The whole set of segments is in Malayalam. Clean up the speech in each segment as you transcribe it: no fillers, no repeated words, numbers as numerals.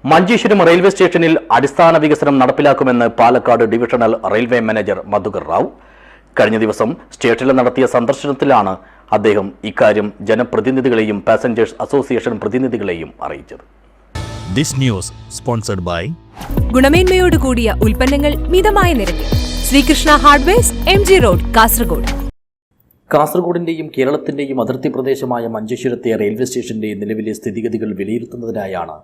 മഞ്ചേശ്വരം റെയിൽവേ സ്റ്റേഷനിൽ അടിസ്ഥാന വികസനം നടപ്പിലാക്കുമെന്ന് Palakkad divisional railway manager Madhukar Rao. കഴിഞ്ഞ ദിവസം സ്റ്റേഷനിൽ നടത്തിയ സന്ദർശനത്തിലാണ് അദ്ദേഹം ഇക്കാര്യം ജനപ്രതിനിധികളെയും പാസഞ്ചേഴ്സ് അസോസിയേഷൻ പ്രതിനിധികളെയും അറിയിച്ചത്. This news sponsored by ഗുണമേന്മയോട് കൂടിയ ഉൽപ്പന്നങ്ങൾ മിതമായ നിരക്കിൽ Srikrishna hardwares MG road Kasaragod. കാസർഗോഡിന്റെയും കേരളത്തിന്റെയും അതിർത്തി പ്രദേശമായ മഞ്ചേശ്വരത്തെ റെയിൽവേ സ്റ്റേഷന്റെ നിലവിലെ സ്ഥിതിഗതികൾ വിലയിരുത്തുന്നതിനായാണ്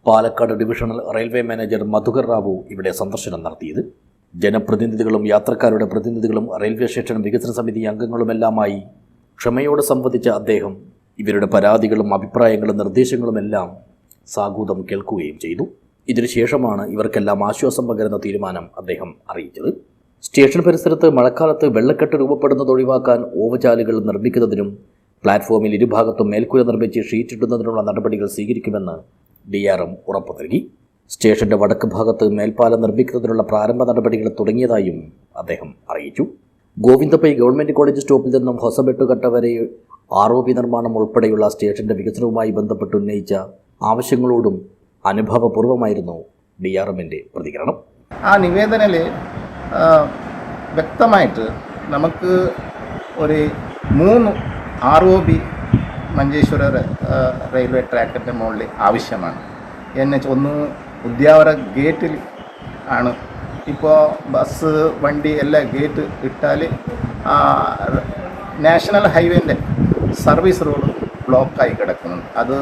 Palakkad divisional railway manager Madhukar Rao ഇവിടെ സന്ദർശനം നടത്തിയത്. ജനപ്രതിനിധികളും യാത്രക്കാരുടെ പ്രതിനിധികളും റെയിൽവേ സ്റ്റേഷൻ വികസന സമിതി അംഗങ്ങളുമെല്ലാമായി ക്ഷമയോടെ സംവദിച്ച അദ്ദേഹം ഇവരുടെ പരാതികളും അഭിപ്രായങ്ങളും നിർദ്ദേശങ്ങളുമെല്ലാം സാഗൂതം കേൾക്കുകയും ചെയ്തു. ഇതിനുശേഷമാണ് ഇവർക്കെല്ലാം ആശ്വാസം പകരുന്ന തീരുമാനം അദ്ദേഹം അറിയിച്ചത്. സ്റ്റേഷൻ പരിസരത്ത് മഴക്കാലത്ത് വെള്ളക്കെട്ട് രൂപപ്പെടുന്നത് ഒഴിവാക്കാൻ ഓവുചാലുകൾ നിർമ്മിക്കുന്നതിനും പ്ലാറ്റ്ഫോമിൽ ഇരുഭാഗത്തും മേൽക്കൂര നിർമ്മിച്ച് ഷീറ്റിടുന്നതിനുള്ള നടപടികൾ സ്വീകരിക്കുമെന്ന് DRM ഉറപ്പു നൽകി. സ്റ്റേഷന്റെ വടക്ക് ഭാഗത്ത് മേൽപ്പാലം നിർമ്മിക്കുന്നതിനുള്ള പ്രാരംഭ നടപടികൾ തുടങ്ങിയതായും അദ്ദേഹം അറിയിച്ചു. ഗോവിന്ദപ്പൈ ഗവൺമെന്റ് കോളേജ് സ്റ്റോപ്പിൽ നിന്നും ഹൊസബെട്ടുകട്ട വരെ ROP നിർമ്മാണം ഉൾപ്പെടെയുള്ള സ്റ്റേഷന്റെ വികസനവുമായി ബന്ധപ്പെട്ട് ഉന്നയിച്ച ആവശ്യങ്ങളോടും അനുഭവപൂർവ്വമായിരുന്നു DRMന്റെ പ്രതികരണം. ആ നിവേദനത്തിൽ വ്യക്തമായിട്ട് നമുക്ക് ഒരു 3 ROP മഞ്ചേശ്വര റെയിൽവേ ട്രാക്കിൻ്റെ മുകളിൽ ആവശ്യമാണ്. ഒന്ന് ഉദ്യാവര ഗേറ്റിൽ ആണ്. ഇപ്പോൾ ബസ് വണ്ടി എല്ലാം ഗേറ്റ് ഇട്ടാൽ നാഷണൽ ഹൈവേൻ്റെ സർവീസ് റോഡ് ബ്ലോക്കായി കിടക്കുന്നുണ്ട്. അത്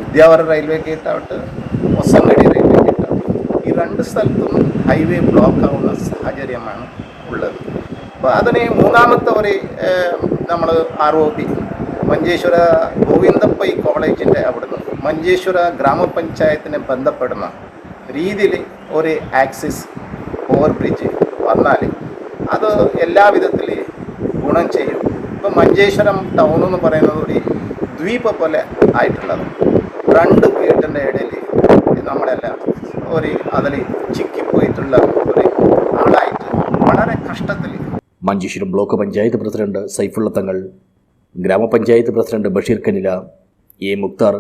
ഉദ്യാവര റെയിൽവേ ഗേറ്റാവട്ടെ ഒസങ്കടി റെയിൽവേ ഗേറ്റാവട്ടെ, ഈ 2 സ്ഥലത്തും ഹൈവേ ബ്ലോക്ക് ആവുന്ന സാഹചര്യമാണ് ഉള്ളത്. അപ്പോൾ അതിന് മൂന്നാമത്തെ ഒരു നമ്മൾ ROP മഞ്ചേശ്വര ഗോവിന്ദപ്പൈ കോളേജിൻ്റെ അവിടുന്ന് മഞ്ചേശ്വര ഗ്രാമപഞ്ചായത്തിനെ ബന്ധപ്പെടുന്ന രീതിയിൽ ഒരു ആക്സിസ് ഓവർ ബ്രിഡ്ജ് വന്നാൽ അത് എല്ലാവിധത്തിൽ ഗുണം ചെയ്യും. ഇപ്പോൾ മഞ്ചേശ്വരം ടൗൺ എന്ന് പറയുന്നത് ഒരു ദ്വീപ പോലെ ആയിട്ടുള്ളത്. 2 വീട്ടിൻ്റെ ഇടയിൽ നമ്മളെല്ലാം ഒരു അതിൽ ചിക്കിപ്പോയിട്ടുള്ള ഒരു ആളായിട്ട് വളരെ കഷ്ടത്തിൽ. Manjeshwaram block panchayat president Saifulla Thangal, grama panchayat president Basheer Kanila, A Mukhtar,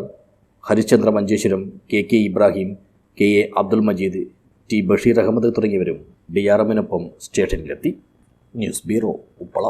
Harichandra Manjeshwaram, KK Ibrahim, KA Abdul Majeed, T Basheer Ahmed തുടങ്ങിയവരും DRMനൊപ്പം സ്റ്റേഷനിലെത്തി. News bureau, Uppala.